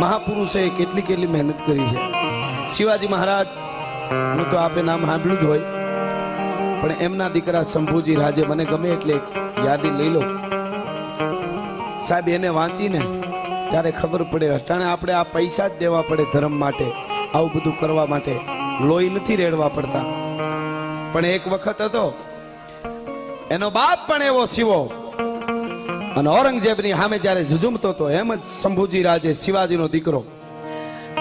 મહાપુરુષે કેટલી કેટલી મહેનત કરી છે. શિવાજી મહારાજ નું તો આપે નામ સાંભળ્યું જ હોય, પણ એમના દીકરા શંભુજી રાજે મને ગમે એટલે યાદી લઈ લો સાહેબ. એને વાંચીને ત્યારે ખબર પડે અટાણે આપણે આ પૈસા જ દેવા પડે ધર્મ માટે, આવું બધું કરવા માટે લોહી નથી રેડવા પડતા. પણ એક વખત હતો એનો બાપ પણ એવો શિવો અને ઔરંગઝેબની સામે જ્યારે ઝઝુમતો હતો, એમ જ શંભુજી રાજે શિવાજીનો દીકરો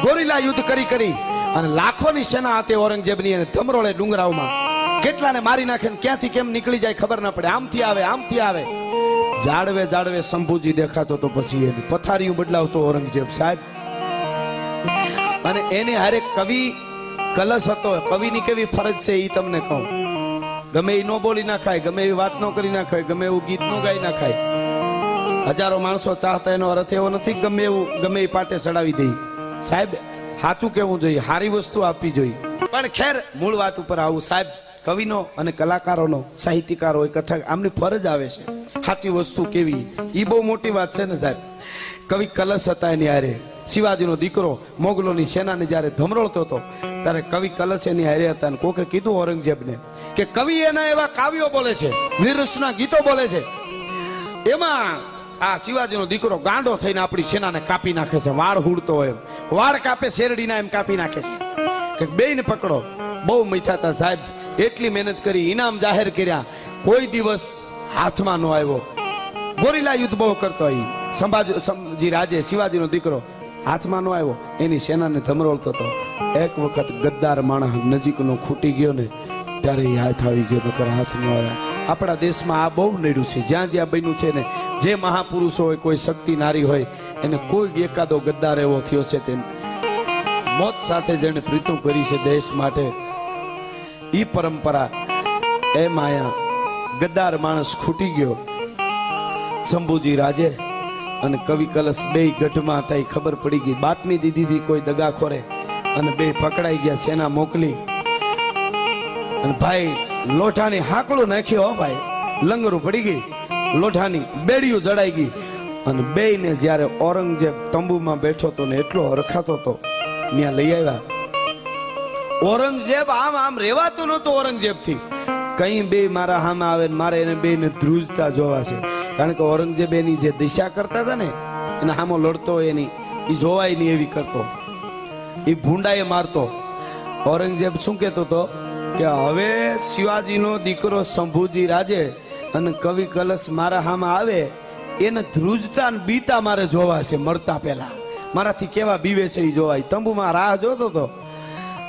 ગોરીલા યુદ્ધ કરી કરી અને લાખોની સેના હતી ઔરંગઝેબની, અને ધમરોળે ડુંગરાવમાં કેટલાને મારી નાખે ને ક્યાંથી કેમ નીકળી જાય ખબર ના પડે. આમથી આવે આમથી આવે, જાડવે જાડવે શંભુજી દેખાતો તો પછી એની પથારીઓ બદલાવતો ઔરંગઝેબ સાહેબ. અને એને હારે કવિ કલશ હતો. કવિની કેવી ફરજ છે એ તમને કહું. ગમે એ નો બોલી નાખાય, ગમે એવી વાત નો કરી નાખાય, ગમે એવું ગીત નો ગાઈ નાખાય. હજારો માણસો ચાહતા એનો અર્થ એવો નથી ગમે એવું ગમે એ પાટે ચડાવી દે સાહેબ. સાચું કેવું જોઈએ, સારી વસ્તુ આપવી જોઈએ. પણ ખેર મૂળ વાત ઉપર આવું સાહેબ. કવિનો અને કલાકારોનો, સાહિત્યકારો હોય, કથા, આમની ફરજ આવે છે સાચી વસ્તુ કેવી, એ બહુ મોટી વાત છે ને સાહેબ. કવિ કલશ હતા એની હારે. શિવાજીનો દીકરો મોગલોની સેનાને જ્યારે ધમરોળતો હતો ત્યારે કવિ કલશ એની હારે હતા. અને કોકે કીધું ઔરંગઝેબને કે કવિ એના એવા કાવ્યો બોલે છે, વીરરસના ગીતો બોલે છે, એમાં આ શિવાજીનો દીકરો ગાંડો થઈને આપણી સેનાને કાપી નાખે છે. વાળ હુડતો હોય, વાળ કાપે શેરડીના એમ કાપી નાખે છે. કે બેયને પકડો. બહુ મથાતા સાહેબ. એટલી મહેનત કરી, ઇનામ જાહેર કર્યા, કોઈ દિવસ હાથમાં ન આવ્યો. ગોરીલા યુદ્ધ બહુ કરતો હોય સંભાજી રાજે, શિવાજીનો દીકરો હાથમાં ન આવ્યો, એની સેનાને ધમરોળતો હતો. એક વખત ગદ્દાર માણસ નજીકનો ખૂટી ગયો ને ત્યારે એ હાથ આવી ગયો, નકર હાથ ન આવ્યા. આપણા દેશમાં આ બહુ નડ્યું છે. જ્યાં જ્યાં બન્યું છે ને, જે મહાપુરુષો હોય, કોઈ શક્તિ નારી હોય, એને કોઈ એકાદો ગદ્દાર એવો થયો છે તે મોત સાથે જેને પ્રીતું કરી છે દેશ માટે. ઈ પરંપરા એ માયા ગદ્દાર માણસ ખૂટી ગયો. શંભુજી રાજે અને કવિ કલશ બે ગઢમાં હતા. ખબર પડી ગઈ, બાતમી દીધી હતી કોઈ દગાખોરે, અને બે પકડાઈ ગયા. સેના મોકલી અને ભાઈ લોઢાની હાકડું નાખ્યો. ભાઈ લંગરું પડી ગઈ, લોઢાની બેડીયું જડાઈ ગઈ. અને બેયને જ્યારે ઔરંગઝેબ તંબુમાં બેઠો હતો ને એટલો હરખાતો હતો, ત્યાં લઈ આવ્યા. ઔરંગઝેબ આમ આમ રેવાતો નહોતો ઔરંગઝેબ થી. કઈ બે મારા હામે આવે ને મારે એને બે ને ધ્રુજતા જોવા છે. કારણ કે ઔરંગઝેબ એની જે દિશા કરતા હતા ને, એને હામો લડતો એની એ જોવાય નહીં એવી કરતો, એ ભૂંડાએ મારતો. ઔરંગઝેબ શું કહેતો હતો કે હવે શિવાજીનો દીકરો શંભુજી રાજે અને કવિ કલશ મારા હામે આવે, એને ધ્રુજતા ને બીતા મારે જોવા છે. મરતા પહેલા મારાથી કેવા બીવે છે એ જોવાય. તંબુમાં રાહ જોતો હતો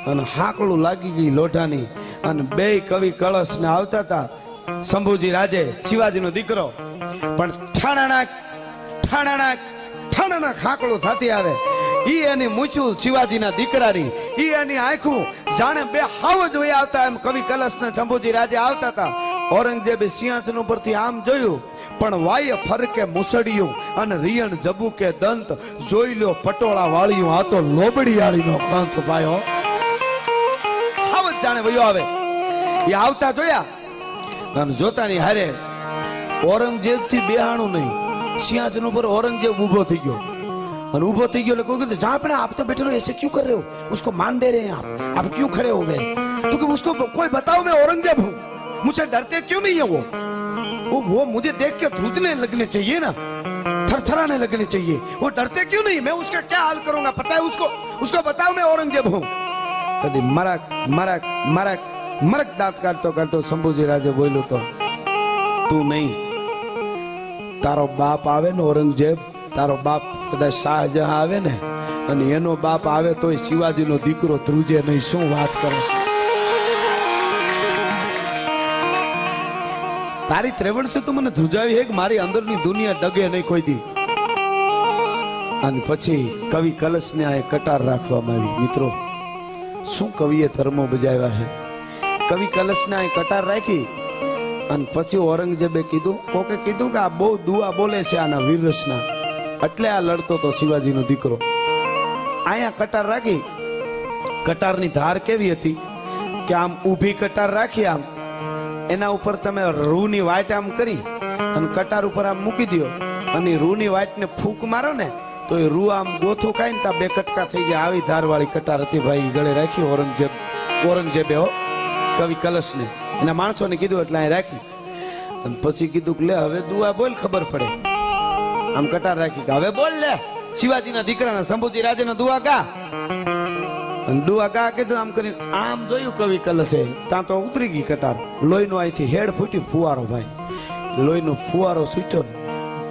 અને હાકડું લાગી ગઈ લોઢાની. અને બે કવિ કળશ ને આવતા હતા. શંભુજી રાજે, શિવાજીનો દીકરો, પણ ઠાણાનાક ઠાણાનાક ઠાણાનાક હાકડું થતી આવે. ઈ એની મૂછું શિવાજીના દીકરાની, ઈ એની આંખું જાણે બે હાવ જ વહી આવતા. એમ કવિ કલશ ને શંભુજી રાજે આવતા હતા. ઔરંગઝેબે સિંહાસન ઉપરથી આમ જોયું, પણ વાય ફરકે મુસડિયું અને રિયણ જબુ કે દંત જોઈ લો પટોળા વાળ્યું. આ તો લોબડી વાળીનો કંથ ભાઈઓ હાવ જ જાણે વયો આવે. એ આવતા જોયા અને જોતાની હારે ઔરંગઝેબ થી બેહાણું નહીં. સિંહાસન ઉપર ઔરંગઝેબ ઉભો થઈ ગયો. અને ઉભો થઈ ગયો એટલે કોઈ કીધું जहाँ पे आप तो बैठे रहो ऐसे क्यों कर रहे हो, उसको मान दे रहे हैं आप क्यों खड़े हो गए. तो कि उसको कोई बताओ मैं औरंगजेब हूँ, मुझसे डरते क्यों नहीं है वो मुझे देख के ध्रुजने लगने चाहिए ना, थरथराने लगने चाहिए. वो डरते क्यों नहीं, मैं उसका क्या हाल करूंगा पता है उसको बताओ मैं औरंगजेब हूँ. कभी मरक मरक मरक मरक दांत काटतो काटतो शंभुजी राजे बोलो तो तू नहीं, तारो बाप आवे ने औरंगजेब, तारो बाप कदाच शाहजहां आवे ने અને એનો બાપ આવે તોય શિવાજીનો દીકરો ધ્રુજે નહીં. શું વાત કરે છે તારી ત્રેવડ છે, તું મને ધ્રુજાવી હે કે મારી અંદરની દુનિયા ડગે નહીં કોઈ દી. અને પછી કવિ કલશને આ કટાર રાખવામાં આવી. મિત્રો શું કવિએ ધર્મો બજાવ્યા છે. કવિ કલશને આ કટાર રાખી અને પછી ઔરંગઝેબે કીધું, કોકે કીધું કે આ બહુ દુઆ બોલે છે આના વીરરસના, એટલે આ લડતો તો શિવાજીનો દીકરો. અહીંયા કટાર રાખી. કટારની ધાર કેવી હતી કે આમ ઊભી કટાર રાખી, આમ એના ઉપર તમે રૂની વાટ આમ કરી અને કટાર ઉપર આમ મૂકી દો અને રૂની વાટને ફૂંક મારો ને તો એ રૂ આમ ગોથું ખાય ને ત્યાં બે કટકા થઈ જાય. આવી ધારવાળી કટાર હતી ભાઈ, ગળે રાખી. ઔરંગઝેબે હો કવિ કલશને એના માણસોને કીધું એટલે અહીં રાખી. અને પછી કીધું કે લે હવે દુઆ બોલ, ખબર પડે. આમ કટાર રાખી કે હવે બોલ લે, શિવાજીના દીકરાના શંભુજી રાજાના દુઆ ગા. અને દુઆ ગા કીધું. આમ કરીને આમ જોયું કવિ કલશે, ત્યાં તો ઉતરી ગઈ કટાર. લોહીનો અહીંથી હેડ ફૂટી ફુવારો ભાઈ, લોહીનો ફુવારો છૂટ્યો.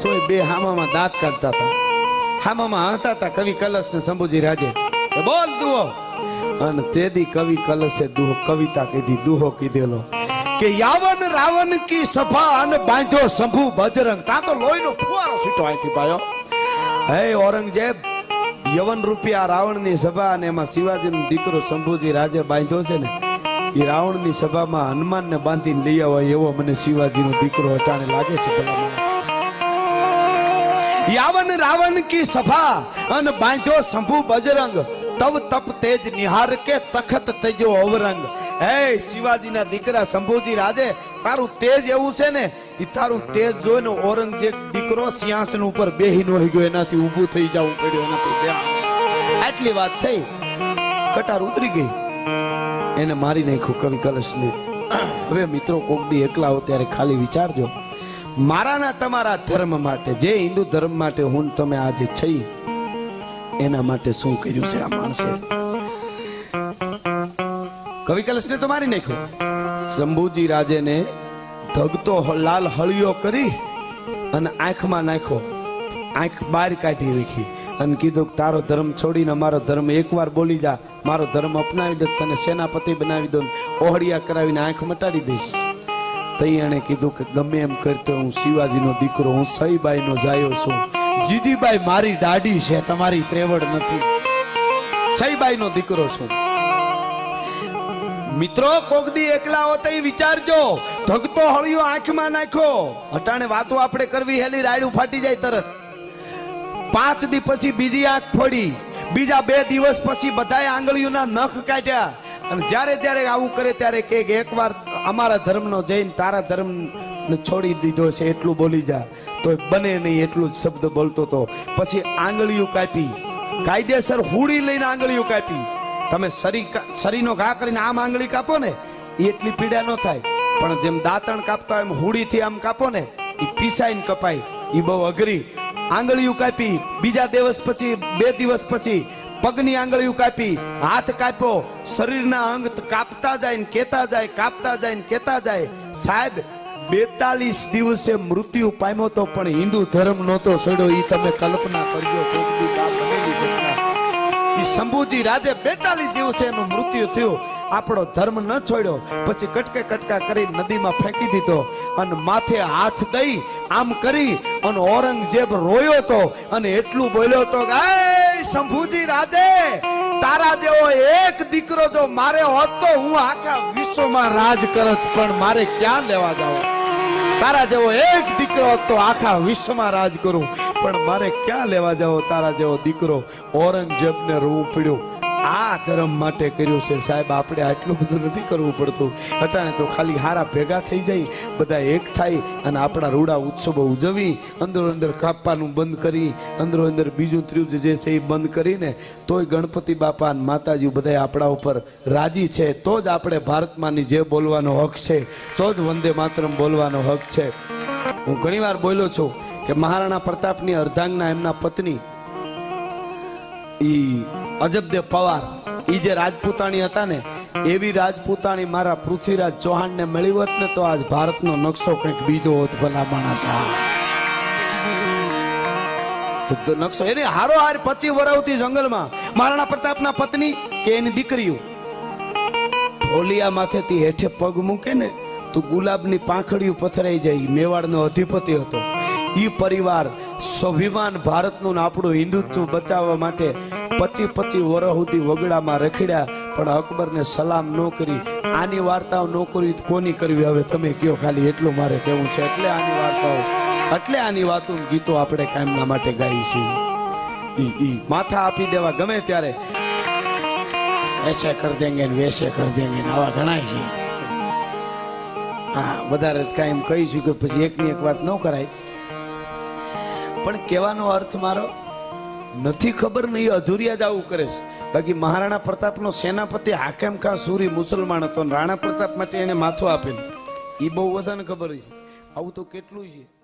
તોય બે હામામાં દાંત કાઢતા હતા. હામામાં હતા હતા કવિ કલશ ને શંભુજી રાજે. બોલ દુહો. અને તેદી કવિ કલશે દુહો કવિતા કીધી, દુહો કીધેલો કે યાવન રાવણ કી સભા અને બાંધ્યો શંભુ બજરંગ. ત્યાં તો લોહીનો ફુવારો છૂટ્યો અહીંથી ભાઈઓ. હે ઔરંગઝેબ, યવન રૂપિયા રાવણની સભા અને એમાં શિવાજીનો દીકરો શંભુજી રાજે બાંધ્યો છે ને, એ રાવણની સભામાં હનુમાનને બાંધીને લઈ આવાય એવો મને શિવાજીનો દીકરો અટાણે લાગે છે. યાવન રાવણ કી સભા અને બાંધ્યો શંભુ બજરંગ, તવ તપ તેજ નિહાર કે તખત તેજો અવરંગ. હે શિવાજીના દીકરા શંભુજી રાજે, તારું તેજ એવું છે ને, એ તારું તેજ જોઈને ઔરંગઝેબ દીકરો સિંહાસન ઉપર બેહી ન ગયો, એનાથી ઊભું થઈ જવું પડ્યું, એનાથી. આટલી વાત થઈ, કટાર ઉતરી ગઈ, એને મારી નાખ્યું કવિ કલશને. હવે મિત્રો કોક દી એકલા હો ત્યારે ખાલી વિચારજો, મારાના તમારા ધર્મ માટે, જે હિન્દુ ધર્મ માટે હું તમે આજે છે, એના માટે શું કર્યું છે આ માણસે. કવિ કલશને તો મારી નાખ્યો. શંભુજી રાજેને ધગતો લાલ હળિયો કરી અને આંખમાં નાખ્યો, આંખ બહાર કાઢી રાખી અને કીધું કે તારો ધર્મ છોડીને અમારો ધર્મ એકવાર બોલી જા, મારો ધર્મ અપનાવી દે, તને સેનાપતિ બનાવી દઉં, ઓહળિયા કરાવીને આંખ મટાડી દઈશ. તઈ એણે કીધું કે ગમે એમ કરતો હું શિવાજીનો દીકરો, હું સઈબાઈનો જાયો છું. જીજીબાઈ મારી દાડી છે, તમારી ત્રેવડ નથી. સઈબાઈનો દીકરો છું. મિત્રો કોક દી એકલા હો તો વિચારજો, ધગતો હળિયો આંખમાં નાખ્યો. અટાણે વાતો આપણે કરવી હેલી રાયડું ફાટી જાય તરત. 5 દી પછી બીજી આંખ ફોડી, બીજા 2 દિવસ પછી બધાય આંગળીઓના નખ કાઢ્યા. અને જ્યારે જ્યારે આવું કરે ત્યારે કે એકવાર અમારા ધર્મનો જઈને તારા ધર્મ છોડી દીધો છે એટલું બોલી જા, તો બને નહીં એટલું જ શબ્દ બોલતો તો. પછી આંગળીઓ કાપી, કાયદેસર હુડી લઈને આંગળીઓ કાપી. તમે શરીરનો ઘા કરીને આમ આંગળી કાપો ને, એ એટલી પીડા ન થાય, પણ જેમ દાંતણ કાપતા એમ હુડીથી આમ કાપો ને, એ પીસાઈને કપાય, એ બહુ અઘરી. આંગળીઓ કાપી, બીજા દિવસ પછી 2 દિવસ પછી પગની આંગળીઓ કાપી, હાથ કાપ્યો, શરીરના અંગ કાપતા જાય ને કેતા જાય, કાપતા જાય ને કેતા જાય. સાહેબ 42 દિવસે મૃત્યુ પામ્યો તો પણ હિન્દુ ધર્મ નહોતો છોડ્યો. એ તમે કલ્પના કરજો. શંભુજી રાજે 42 દિવસે એનું મૃત્યુ થયું, આપણો ધર્મ ન છોડ્યો. પછી કટકે કટકા કરી નદીમાં ફેંકી દીધો અને માથે હાથ દઈ આમ કરી અને ઔરંગઝેબ રોયો તો અને એટલું બોલ્યો તો કે શંભુજી રાજે, તારા જેવો એક દીકરો જો મારે હોત તો હું આખા વિશ્વમાં રાજ કરત, પણ મારે ક્યાં લેવા જાવ. તારા જેવો એક દીકરો હોત તો આખા વિશ્વમાં રાજ કરું, પણ મારે ક્યાં લેવા જાવ. તારા જેવો દીકરો. ઔરંગઝેબને રોવું પડ્યું. આ ધર્મ માટે કર્યું છે સાહેબ. આપણે આટલું બધું નથી કરવું પડતું. અટાણે તો ખાલી હારા ભેગા થઈ જાય, બધા એક થાય અને આપણા રૂડા ઉત્સવો ઉજવી, અંદરો અંદર કાપવાનું બંધ કરી, અંદરો અંદર બીજું ત્રીજું જે છે એ બંધ કરીને, તોય ગણપતિ બાપા અને માતાજી બધા આપણા ઉપર રાજી છે. તો જ આપણે ભારતમાંની જે બોલવાનો હક છે, તો જ વંદે માતરમ બોલવાનો હક છે. હું ઘણીવાર બોલ્યો છું કે મહારાણા પ્રતાપની અર્ધાંગના એમના પત્ની ઈ અજબદેવ પવાર, ઈ જે રાજપૂતાણી હતા ને, એવી રાજપૂતાણી મારા પૃથ્વીરાજ ચૌહાણને મળી હોત ને તો આજ ભારતનો નકશો કંઈક બીજો હોત. ભલા માણસ નકશો એની હારો હાર 25 વર્ષથી જંગલમાં મહારાણા પ્રતાપના પત્ની કે એની દીકરીઓ ઢોલિયા માથેથી હેઠે પગ મૂકે ને તો ગુલાબની પાંખડીઓ પથરાઈ જાય. મેવાડનો અધિપતિ હતો. ઈ પરિવાર સ્વાભિમાન ભારતનું આપણું હિન્દુત્વ બચાવવા માટે 25 વર્ષ સુધી વગડામાં રખડ્યા, પણ અકબરને સલામ ન કરી. આની વાર્તાઓ ન કરી કોની કરવી હવે તમે કયો, ખાલી એટલું મારે કહેવું છે. એટલે આની વાર્તાઓ, એટલે આની વાતો ગીતો આપણે કાયમના માટે ગાઈ છીએ. ઈ માથા આપી દેવા ગમે ત્યારે એસે કર દેંગે ને વેસે કર દેંગે, આવા ઘણા છે. હા, વધારે કાયમ કહીશું કે પછી એકની એક વાત ન કરાય. પણ કહેવાનો અર્થ મારો, નથી ખબર ને એ અધૂરિયા જ આવું કરે છે. બાકી મહારાણા પ્રતાપનો સેનાપતિ હાકેમ ખાન સુરી મુસલમાન હતો, રાણા પ્રતાપ માટે એને માથું આપેલું. એ બહુ વધારે ખબર છે. આવું તો કેટલું છે.